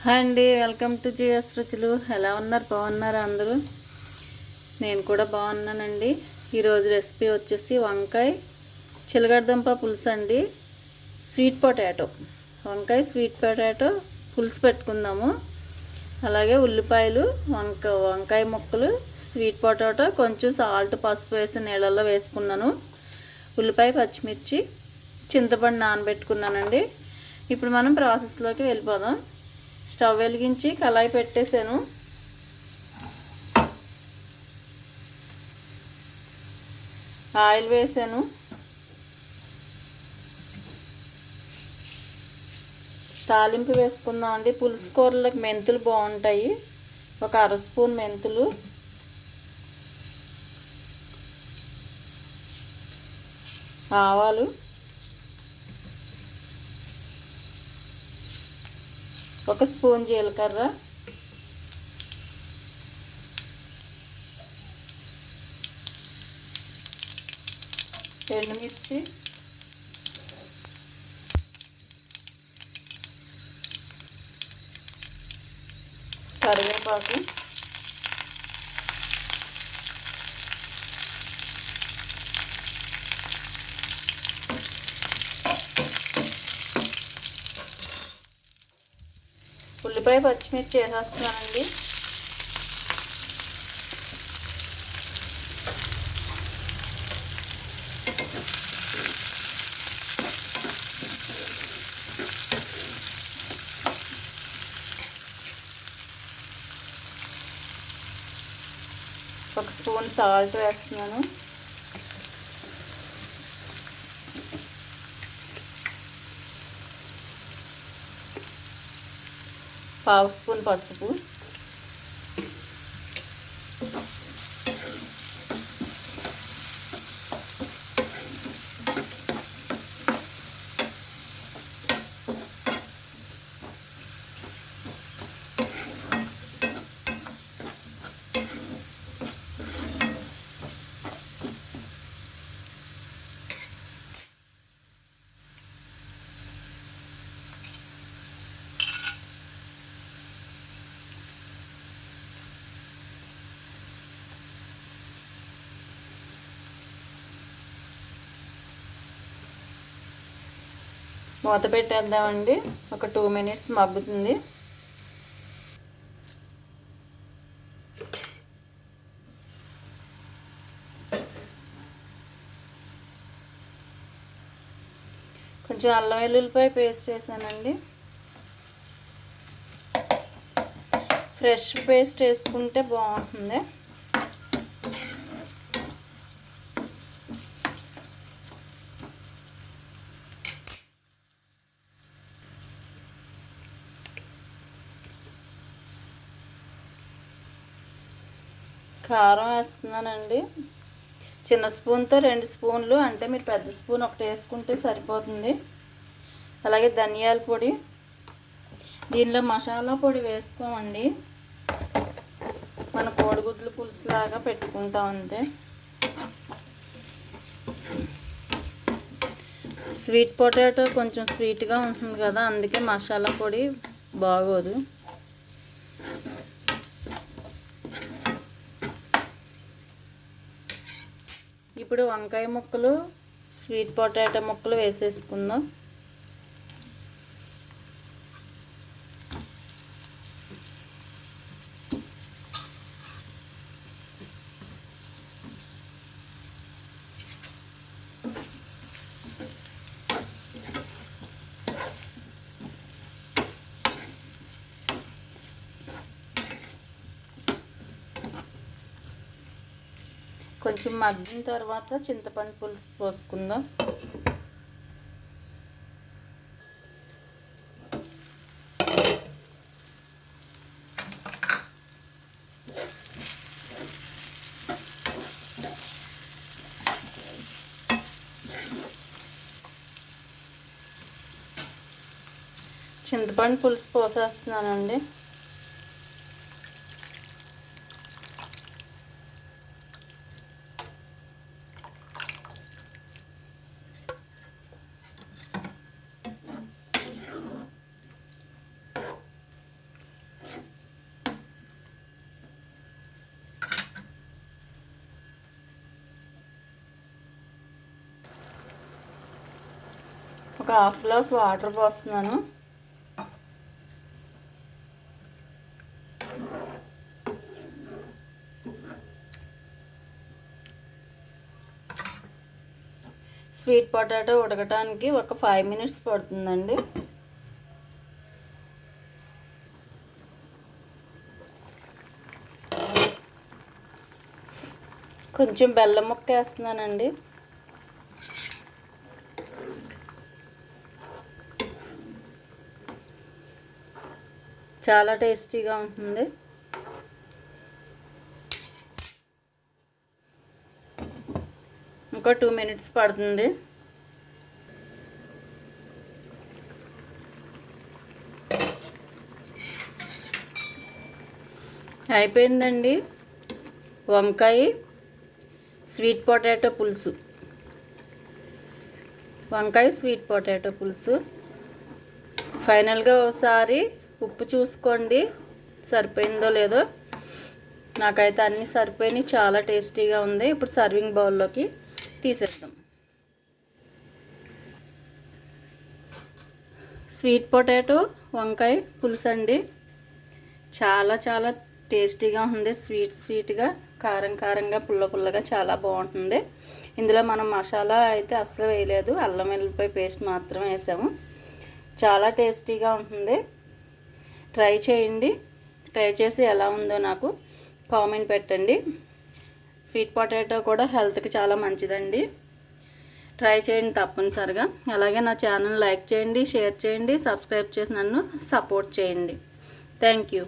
Hi అండి, welcome to GS రుచులు. ఎలా ఉన్నారు? బాగున్నారా అందరూ? నేను కూడా బాగున్నానండి. ఈరోజు రెసిపీ వచ్చేసి వంకాయ చిలగడదుంప పులుసు అండి. వంకాయ స్వీట్ పొటాటో పులుసు పెట్టుకుందాము. అలాగే ఉల్లిపాయలు, వంకాయ ముక్కలు, స్వీట్ పొటాటో, కొంచెం సాల్ట్, పసుపు వేసి నీళ్ళల్లో వేసుకున్నాను. ఉల్లిపాయ, పచ్చిమిర్చి, చింతపండు నానబెట్టుకున్నానండి. ఇప్పుడు మనం ప్రాసెస్లోకి వెళ్ళిపోదాం. స్టవ్ వెలిగించి కళాయి పెట్టేశాను. ఆయిల్ వేసాను. తాలింపు వేసుకుందాం అండి. పులుసు కూరలకు మెంతులు బాగుంటాయి. ఒక అర స్పూన్ మెంతులు, ఆవాలు, ఒక స్పూన్ జీలకర్ర, ఎండుమిర్చి, కరివేపాకు, ఉల్లిపాయ, పచ్చిమిర్చి వేసేస్తున్నానండి. ఒక స్పూన్ సాల్ట్ వేస్తున్నాను. పావు స్పూన్ పసుపు, మూత పెట్టేద్దామండి. ఒక 2 మినిట్స్ మగ్గుతుంది. కొంచెం అల్లం వెల్లుల్లిపాయ పేస్ట్ వేసానండి. ఫ్రెష్ పేస్ట్ వేసుకుంటే బాగుంటుంది. కారం వేస్తున్నానండి. చిన్న స్పూన్తో 2 స్పూన్లు, అంటే మీరు పెద్ద స్పూన్ ఒకటి వేసుకుంటే సరిపోతుంది. అలాగే ధనియాల పొడి. దీనిలో మసాలా పొడి వేసుకోమండి, మన కోడిగుడ్లు పులుసులాగా పెట్టుకుంటాం అంతే. స్వీట్ పొటాటో కొంచెం స్వీట్గా ఉంటుంది కదా, అందుకే మసాలా పొడి బాగోదు. ఇప్పుడు వంకాయ ముక్కలు, స్వీట్ పొటాటో ముక్కలు వేసేసుకుందాం. కొంచెం మగ్గిన తర్వాత చింతపండు పులుసు పోసుకుందాం. చింతపండు పులుసు పోసేస్తున్నానండి. ఒక హాఫ్ గ్లాస్ వాటర్ పోస్తున్నాను. స్వీట్ పొటాటో ఉడకటానికి ఒక 5 మినిట్స్ పడుతుందండి. కొంచెం బెల్లం ముక్క వేస్తున్నానండి. చాలా టేస్టీగా ఉంటుంది. ఇంకో 2 మినిట్స్ పడుతుంది. అయిపోయిందండి వంకాయ స్వీట్ పొటాటో పులుసు. వంకాయ స్వీట్ పొటాటో పులుసు. ఫైనల్గా ఒకసారి ఉప్పు చూసుకోండి సరిపోయిందో లేదో. నాకైతే అన్నీ సరిపోయినాయి. చాలా టేస్టీగా ఉంది. ఇప్పుడు సర్వింగ్ బౌల్లోకి తీసేద్దాం. స్వీట్ పొటాటో వంకాయ పులుసు అండి. చాలా చాలా టేస్టీగా ఉంది. స్వీట్గా, కారంగా, పుల్లగా చాలా బాగుంటుంది. ఇందులో మనం మసాలా అయితే అసలు వేయలేదు. అల్లం వెల్లిపాయ పేస్ట్ మాత్రమే వేసాము. చాలా టేస్టీగా ఉంటుంది. ట్రై చేయండి. ట్రై చేసి ఎలా ఉందో నాకు కామెంట్ పెట్టండి. స్వీట్ పొటాటో కూడా హెల్త్కి చాలా మంచిదండి. ట్రై చేయండి తప్పనిసరిగా. అలాగే నా ఛానల్ లైక్ చేయండి, షేర్ చేయండి, సబ్స్క్రైబ్ చేసి నన్ను సపోర్ట్ చేయండి. Thank you.